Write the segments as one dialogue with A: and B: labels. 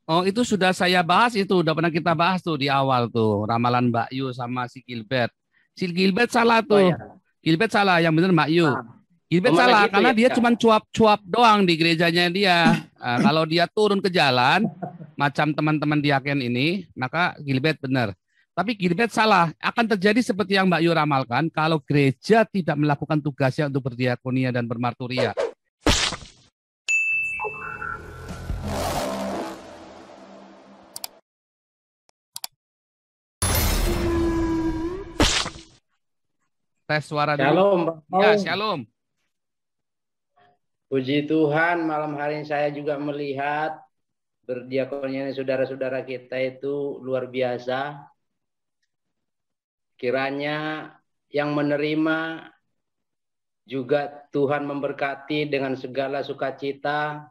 A: Oh, itu sudah saya bahas itu, udah pernah kita bahas tuh di awal tuh, ramalan Mbak Yu sama si Gilbert. Si Gilbert salah
B: Oh
A: tuh.
B: ya.
A: Gilbert salah, yang bener Mbak Yu.
B: Nah, oh,
A: Gilbert
B: malah
A: salah
B: gitu
A: karena
B: ya.
A: dia cuma cuap-cuap doang di gerejanya dia. Nah, kalau dia turun ke jalan, macam teman-teman diaken ini, maka Gilbert benar. Tapi Gilbert salah. Akan terjadi seperti yang Mbak Yu ramalkan kalau gereja tidak melakukan tugasnya untuk berdiakonia dan bermarturia. Tes suara dulu.
B: Shalom, Pak
A: Ya,
B: Paul.
A: shalom.
B: Puji Tuhan, malam hari ini saya juga melihat berdiakonnya saudara-saudara kita itu luar biasa. Kiranya yang menerima juga Tuhan memberkati dengan segala sukacita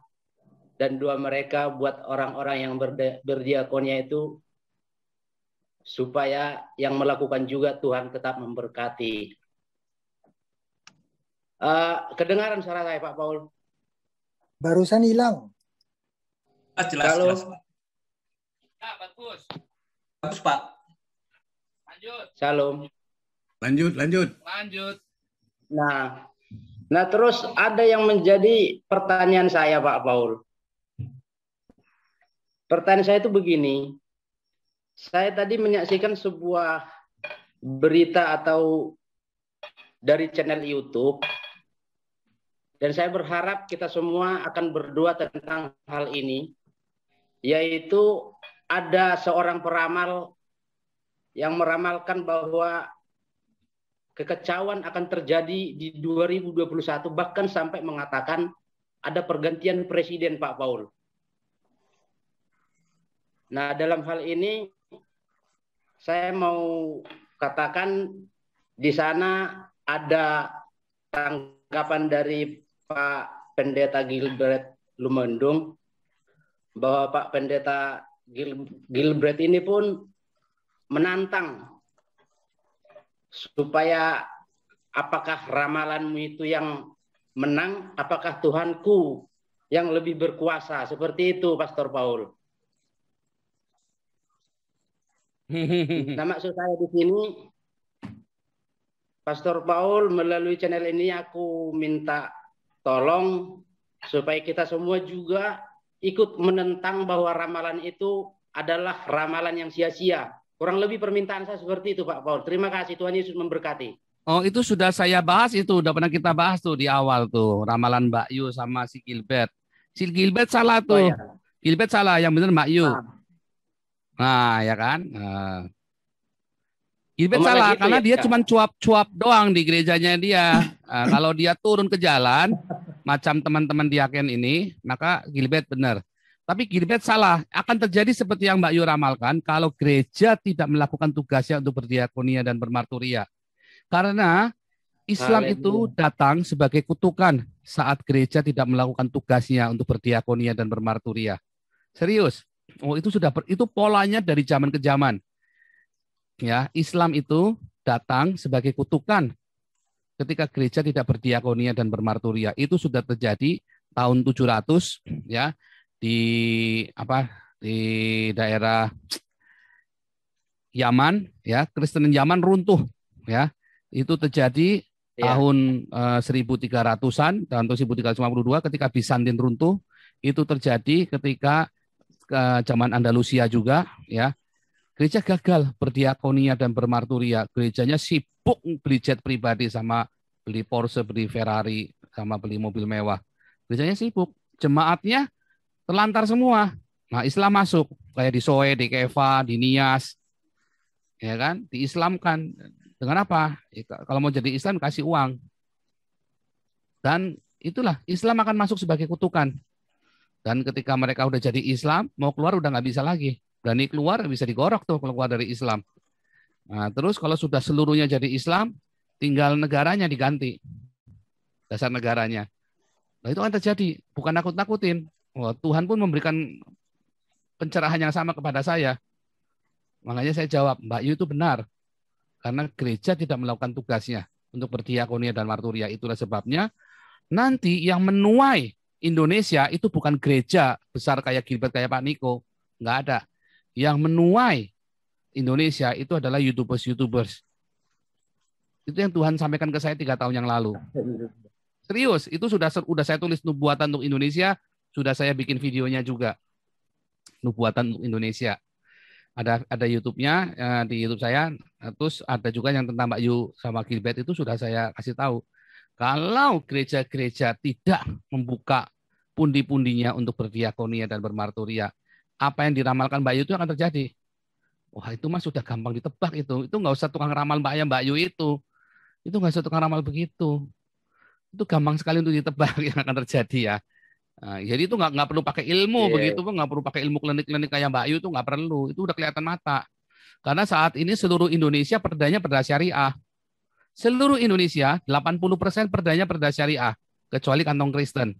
B: dan doa mereka buat orang-orang yang berdiakonnya itu supaya yang melakukan juga Tuhan tetap memberkati. Kedengaran suara saya, Pak Paul?
C: Barusan hilang.
D: Jelas,
B: Kalau
D: jelas, Pak.
A: Ya, bagus.
D: Bagus, Pak.
A: Lanjut.
B: Shalom.
A: Lanjut.
B: Nah, terus ada yang menjadi pertanyaan saya, Pak Paul. Pertanyaan saya itu begini. Saya tadi menyaksikan sebuah berita atau dari channel YouTube. Dan saya berharap kita semua akan berdoa tentang hal ini. Yaitu ada seorang peramal yang meramalkan bahwa kekacauan akan terjadi di 2021, bahkan sampai mengatakan ada pergantian presiden, Pak Paul. Nah, dalam hal ini saya mau katakan di sana ada tanggapan dari Pak Pendeta Gilbert Lumendung bahwa Pak Pendeta Gilbert ini pun menantang supaya apakah ramalanmu itu yang menang, apakah Tuhanku yang lebih berkuasa. Seperti itu, Pastor Paul. Nah, maksud saya di sini, Pastor Paul, melalui channel ini aku minta tolong supaya kita semua juga ikut menentang bahwa ramalan itu adalah ramalan yang sia-sia. Kurang lebih permintaan saya seperti itu, Pak Paul. Terima kasih, Tuhan Yesus memberkati.
A: Oh, itu sudah saya bahas itu, udah pernah kita bahas tuh di awal tuh, ramalan Mbak Yu sama si Gilbert. Si Gilbert salah
B: Oh
A: tuh.
B: ya.
A: Gilbert salah, yang bener Mbak Yu.
B: Nah,
A: Nah, ya kan? Gilbert
B: malah
A: salah
B: gitu
A: karena
B: ya.
A: dia cuma cuap-cuap doang di gerejanya dia. Kalau dia turun ke jalan, macam teman-teman diaken ini, maka Gilbert benar. Tapi Gilbert salah. Akan terjadi seperti yang Mbak Yu ramalkan kalau gereja tidak melakukan tugasnya untuk berdiakonia dan bermarturia. Karena Islam itu
B: Haleluya.
A: datang sebagai kutukan saat gereja tidak melakukan tugasnya untuk berdiakonia dan bermarturia. Serius. Oh, itu polanya dari zaman ke zaman. Ya, Islam itu datang sebagai kutukan ketika gereja tidak berdiakonia dan bermarturia. Itu sudah terjadi tahun 700 ya di di daerah Yaman ya, Kristen Yaman runtuh ya. Itu terjadi
B: Ya.
A: tahun 1300-an, tahun 1352 ketika Bizantin runtuh. Itu terjadi ketika zaman Andalusia juga ya. Gereja gagal berdiakonia dan bermarturia. Gerejanya sibuk beli jet pribadi sama beli Porsche, beli Ferrari, sama beli mobil mewah. Gerejanya sibuk. Jemaatnya terlantar semua. Nah, Islam masuk. Kayak di Soe, di Keva, di Nias. Ya kan? Diislamkan. Dengan apa? Ya, kalau mau jadi Islam, kasih uang. Dan itulah, Islam akan masuk sebagai kutukan. Dan ketika mereka udah jadi Islam, mau keluar udah nggak bisa lagi. Berani keluar bisa digorok tuh kalau keluar dari Islam. Nah, terus kalau sudah seluruhnya jadi Islam, tinggal negaranya diganti. Dasar negaranya. Nah, itu akan terjadi. Bukan nakut-nakutin. Oh, Tuhan pun memberikan pencerahan yang sama kepada saya. Makanya saya jawab, Mbak Yu itu benar. Karena gereja tidak melakukan tugasnya untuk berdiakonia dan marturia. Itulah sebabnya nanti yang menuai Indonesia itu bukan gereja besar kayak Gilbert, kayak Pak Niko. nggak ada. Yang menuai Indonesia itu adalah YouTubers. Itu yang Tuhan sampaikan ke saya 3 tahun yang lalu. Serius, itu sudah saya tulis nubuatan untuk Indonesia, sudah saya bikin videonya juga. Nubuatan untuk Indonesia. Ada YouTube-nya di YouTube saya, terus ada juga yang tentang Mbak Yu sama Gilbert itu sudah saya kasih tahu. Kalau gereja-gereja tidak membuka pundi-pundinya untuk berdiakonia dan bermarturia, apa yang diramalkan Mbak Yu itu akan terjadi. Wah, itu mah sudah gampang ditebak itu. Itu nggak usah tukang ramal Mbak Yu itu. Itu nggak usah tukang ramal begitu. Itu gampang sekali untuk ditebak yang akan terjadi ya. Nah, jadi itu nggak perlu pakai ilmu begitu, nggak perlu pakai ilmu klinik-klinik kayak Mbak Yu itu nggak perlu. Itu udah kelihatan mata. Karena saat ini seluruh Indonesia perdanya perda syariah. Seluruh Indonesia 80% perdanya perda syariah, kecuali kantong Kristen.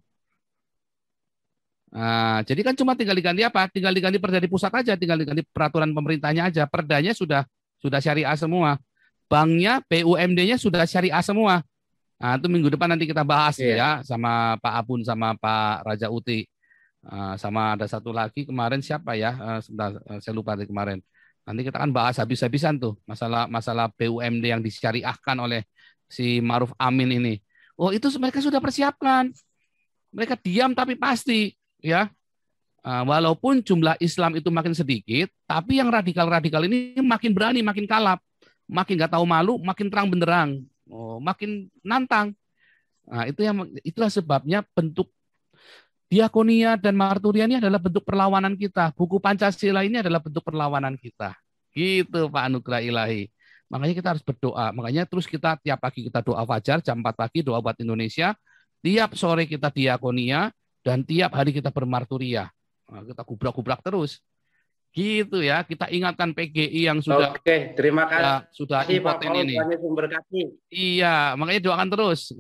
A: Nah, jadi kan cuma tinggal diganti apa? Tinggal diganti perda di pusat aja, tinggal diganti peraturan pemerintahnya aja. Perdanya sudah syariah semua. Banknya, BUMD-nya sudah syariah semua. Nah, itu minggu depan nanti kita bahas ya sama Pak Abun sama Pak Raja Uti. Sama ada satu lagi kemarin siapa ya? Sebentar, saya lupa dari kemarin. Nanti kita akan bahas habis-habisan tuh masalah BUMD yang disyariahkan oleh si Ma'ruf Amin ini. Oh, itu mereka sudah persiapkan. Mereka diam tapi pasti ya. Walaupun jumlah Islam itu makin sedikit, tapi yang radikal-radikal ini makin berani, makin kalap, makin nggak tahu malu, makin terang benderang. Makin nantang. Nah, itulah sebabnya bentuk diakonia dan marturia ini adalah bentuk perlawanan kita. Buku Pancasila ini adalah bentuk perlawanan kita. Gitu Pak Anugerah Ilahi. Makanya kita harus berdoa. Makanya terus kita tiap pagi kita doa fajar, jam 4 pagi doa buat Indonesia. Tiap sore kita diakonia dan tiap hari kita bermarturia. Nah, kita gubrak-gubrak terus. Gitu ya, kita ingatkan PGI yang sudah
B: terima kasih
A: ya, sudah impoten ini. Iya, makanya doakan terus.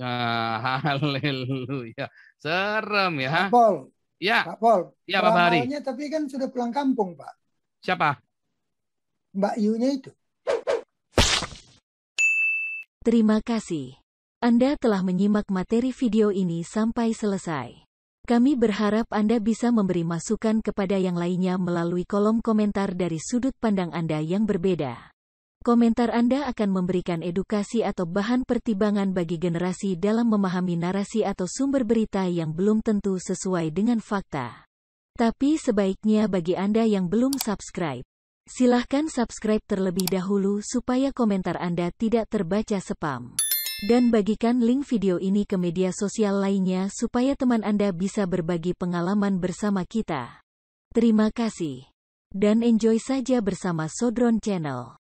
A: Haleluya. Serem ya.
C: Pak Pol.
A: Ya.
C: Pak Pol.
A: Ya, Pak Bahari.
C: Tapi kan sudah pulang kampung, Pak.
A: Siapa?
C: Mbak Yu-nya itu.
E: Terima kasih. Anda telah menyimak materi video ini sampai selesai. Kami berharap Anda bisa memberi masukan kepada yang lainnya melalui kolom komentar dari sudut pandang Anda yang berbeda. Komentar Anda akan memberikan edukasi atau bahan pertimbangan bagi generasi dalam memahami narasi atau sumber berita yang belum tentu sesuai dengan fakta. Tapi sebaiknya bagi Anda yang belum subscribe, silahkan subscribe terlebih dahulu supaya komentar Anda tidak terbaca spam. Dan bagikan link video ini ke media sosial lainnya supaya teman Anda bisa berbagi pengalaman bersama kita. Terima kasih. Dan enjoy saja bersama Sodron Channel.